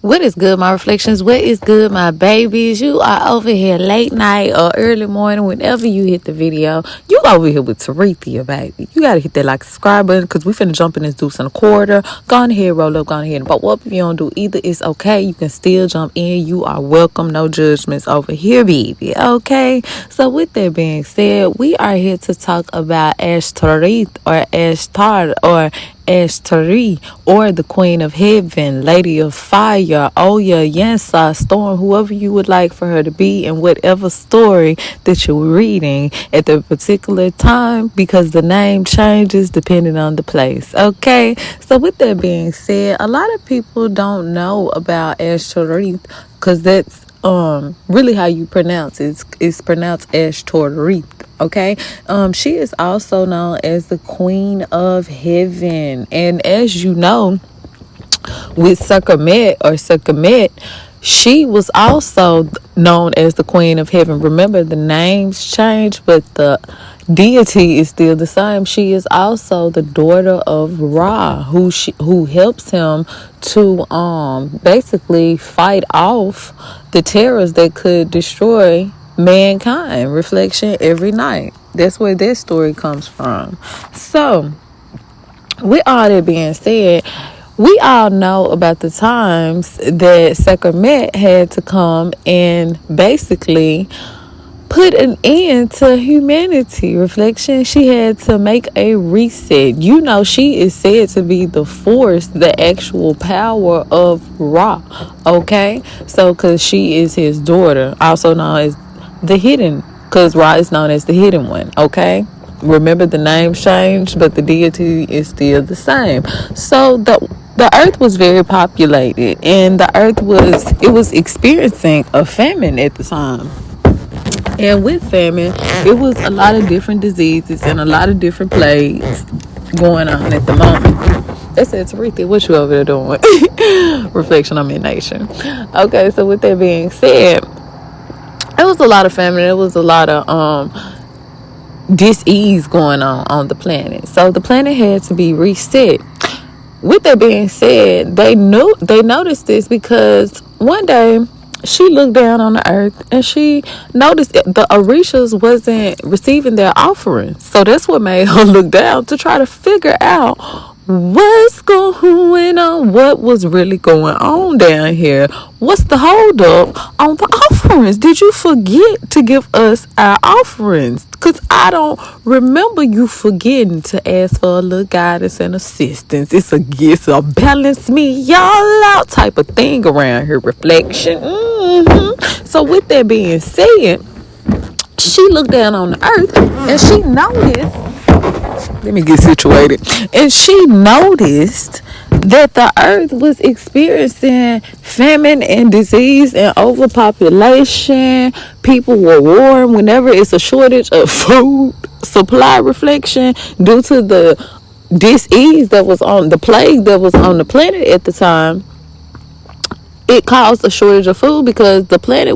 What is good, my reflections? What is good, my babies? You are over here late night or early morning, whenever you hit the video. You over here with Tarethia, baby. You gotta hit that like subscribe button because we finna jump in this deuce in a quarter. Go on ahead, roll up, go on ahead. But what if you don't do either? It's okay. You can still jump in. You are welcome. No judgments over here, baby. Okay. So with that being said, we are here to talk about Ashtoreth or Ashtar or Ashtari, or the Queen of Heaven, Lady of Fire, Oya, Yansa, Storm, whoever you would like for her to be, in whatever story that you're reading at the particular time, because the name changes depending on the place. Okay, so with that being said, a lot of people don't know about Ashtoreth because that's really how you pronounce it. It's pronounced Ashtoreth. Okay, she is also known as the Queen of Heaven, and as you know, with Sekhmet, she was also known as the Queen of Heaven. Remember, the names change, but the deity is still the same. She is also the daughter of Ra, who helps him to basically fight off the terrors that could destroy mankind. Reflection every night. That's where that story comes from. So, with all that being said, we all know about the times that Sekhmet had to come and basically put an end to humanity. Reflection, she had to make a reset. You know, she is said to be the force, the actual power of Ra. Okay, so because she is his daughter, also known as the hidden, because Ra is known as the hidden one. Okay, remember, the names changed, but the deity is still the same. So the earth was very populated, and the earth was experiencing a famine at the time. And with famine, it was a lot of different diseases and a lot of different plagues going on at the moment. That's it, Tarethia. What you over there doing? Reflection on Nation. Okay, so with that being said, it was a lot of famine. It was a lot of dis-ease going on the planet. So the planet had to be reset. With that being said, they noticed this because one day she looked down on the earth and she noticed the Orishas wasn't receiving their offerings. So that's what made her look down to try to figure out what's going on, what was really going on down here. What's the hold up on the offerings? Did you forget to give us our offerings? Because I don't remember you forgetting to ask for a little guidance and assistance. It's a balance me y'all out type of thing around here. Reflection. So with that being said, she looked down on the earth and she noticed, let me get situated, and she noticed that the earth was experiencing famine and disease and overpopulation. People were warm. Whenever it's a shortage of food supply, reflection, due to the disease that was on the plague that was on the planet at the time, it caused a shortage of food because the planet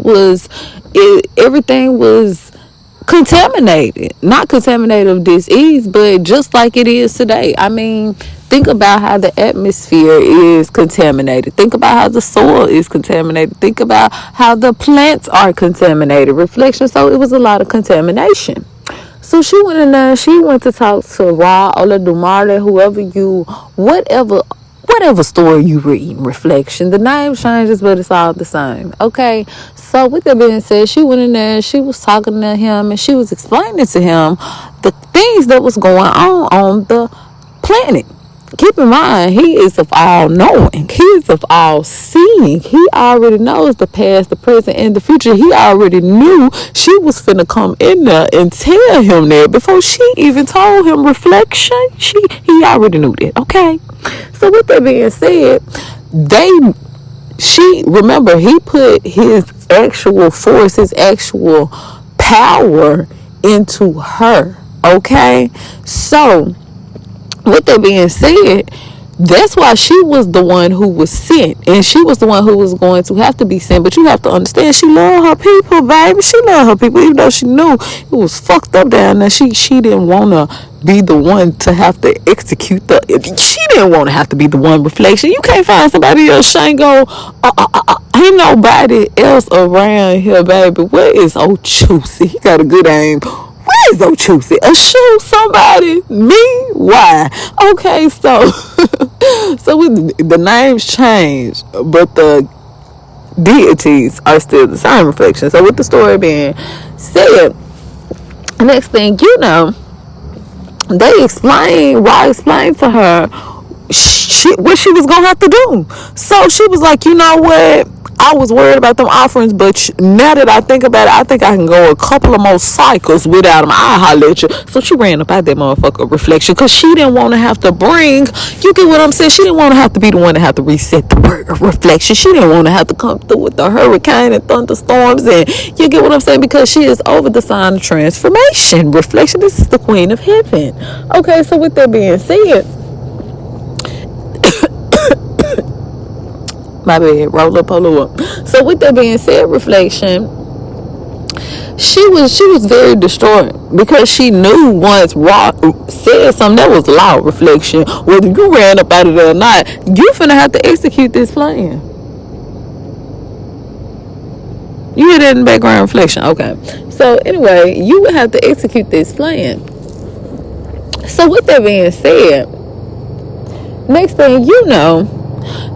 everything was contaminated. Not contaminated of disease, but just like it is today. I mean, think about how the atmosphere is contaminated. Think about how the soil is contaminated. Think about how the plants are contaminated. Reflection. So it was a lot of contamination. So she went in there. She went to talk to Ra, Ola Dumare, whatever story you read. Reflection. The name changes, but it's all the same. Okay. So with that being said, she went in there, she was talking to him, and she was explaining to him the things that was going on the planet. Keep in mind, he is of all knowing. He is of all seeing. He already knows the past, the present, and the future. He already knew she was finna come in there and tell him that before she even told him. Reflection. He already knew that. Okay. So with that being said, remember, he put his actual force, his actual power into her. Okay. So with that being said, That's why she was the one who was sent, and she was the one who was going to have to be sent. But you have to understand, she loved her people, baby. She loved her people, even though she knew it was fucked up down there. She didn't want to be the one to have to execute the. She didn't want to have to be the one. Reflection. You can't find somebody else. Shango. Ain't nobody else around here, baby. Where is old Juicy? He got a good aim. Where is old Juicy? A shoe? Somebody? Me? Why? Okay, so so the names change, but the deities are still the same. Reflection. So with the story being said, next thing you know, they explained to her what she was gonna have to do. So she was like, you know what, I was worried about them offerings, but now that I think about it, I think I can go a couple of more cycles without them. I'll holler at you. So she ran up out that motherfucker Reflection, because she didn't want to have to bring, you get what I'm saying, she didn't want to have to be the one to have to reset the word of Reflection. She didn't want to have to come through with the hurricane and thunderstorms, and you get what I'm saying, because she is over the sign of transformation. Reflection, this is the queen of heaven. Okay, so with that being said, my bad, roll up. So with that being said, Reflection, she was very distraught, because she knew once Rock said something that was loud. Reflection, whether you ran up out of there or not, you finna have to execute this plan. You hear that in the background? Reflection. Okay, so anyway, you would have to execute this plan. So with that being said, next thing you know,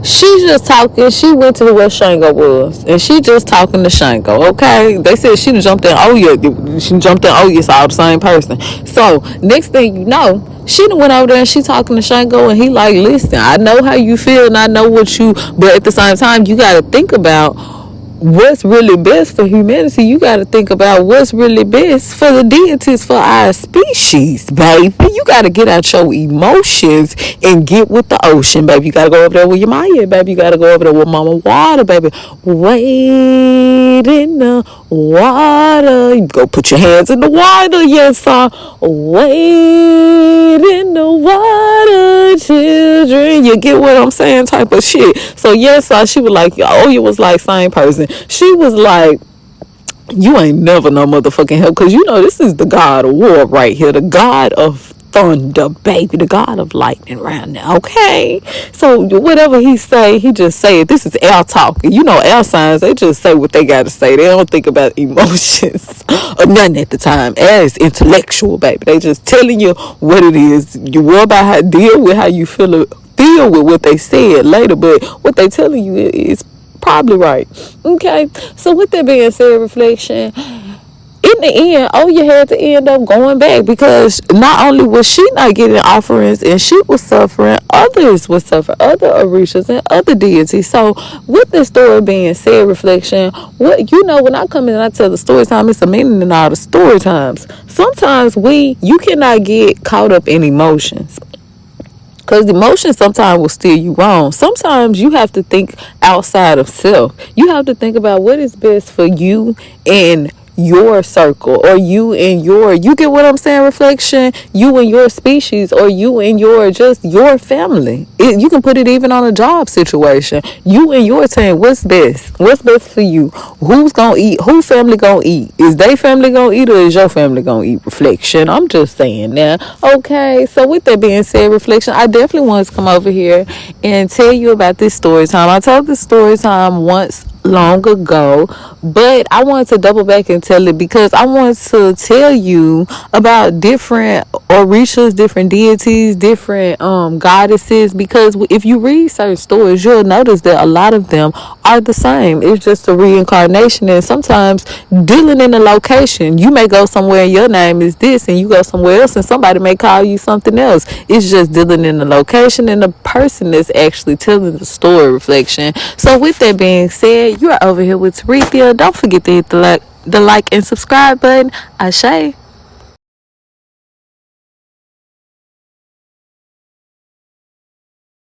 she just talking. She went to where Shango was, and she just talking to Shango. Okay, they said she jumped in. Oh yeah, she jumped in. Oh yes, all the same person. So next thing you know, she went over there and she talking to Shango, and he like, listen, I know how you feel, and I know what you, but at the same time, you got to think about what's really best for humanity. You got to think about what's really best for the deities, for our species, baby. You got to get out your emotions and get with the ocean, baby. You got to go over there with your Maya, baby. You got to go over there with Mama Water, baby. Wade in the water. You go put your hands in the water, yes, sir. Wade in the water, children. You get what I'm saying, type of shit. So yes, sir, she was like, oh, you was like same person. She was like, you ain't never no motherfucking help, because you know this is the God of war right here, the God of thunder, baby, the God of lightning right now. Okay, so whatever he say, he just say it. This is air talk. You know, air signs, they just say what they gotta say. They don't think about emotions or nothing at the time. Air is intellectual, baby. They just telling you what it is. You worry about how deal with how you feel with what they said later, but what they telling you is probably right. Okay, so with that being said, Reflection, in the end, oh, you had to end up going back, because not only was she not getting offerings and she was suffering, others were suffering, other orishas and other deities. So with this story being said, Reflection, what you know, when I come in and I tell the story time, it's a meaning in all the story times. Sometimes you cannot get caught up in emotions, because emotions sometimes will steer you wrong. Sometimes you have to think outside of self. You have to think about what is best for you and your circle, or you and you get what I'm saying, Reflection, you and your species, or you and your family. You can put it even on a job situation. You and your team, what's best for you? Who's gonna eat? Who family gonna eat? Is they family gonna eat, or is your family gonna eat? Reflection, I'm just saying now. Okay, so with that being said, Reflection, I definitely want to come over here and tell you about this story time. I told this story time once long ago, but I wanted to double back and tell it, because I want to tell you about different orishas, different deities, different goddesses, because if you read certain stories, you'll notice that a lot of them are the same. It's just a reincarnation, and sometimes dealing in a location, you may go somewhere and your name is this, and you go somewhere else and somebody may call you something else. It's just dealing in the location and the person that's actually telling the story, Reflection. So with that being said, you're over here with Tarithia. Don't forget to hit the like and subscribe button. Ashe.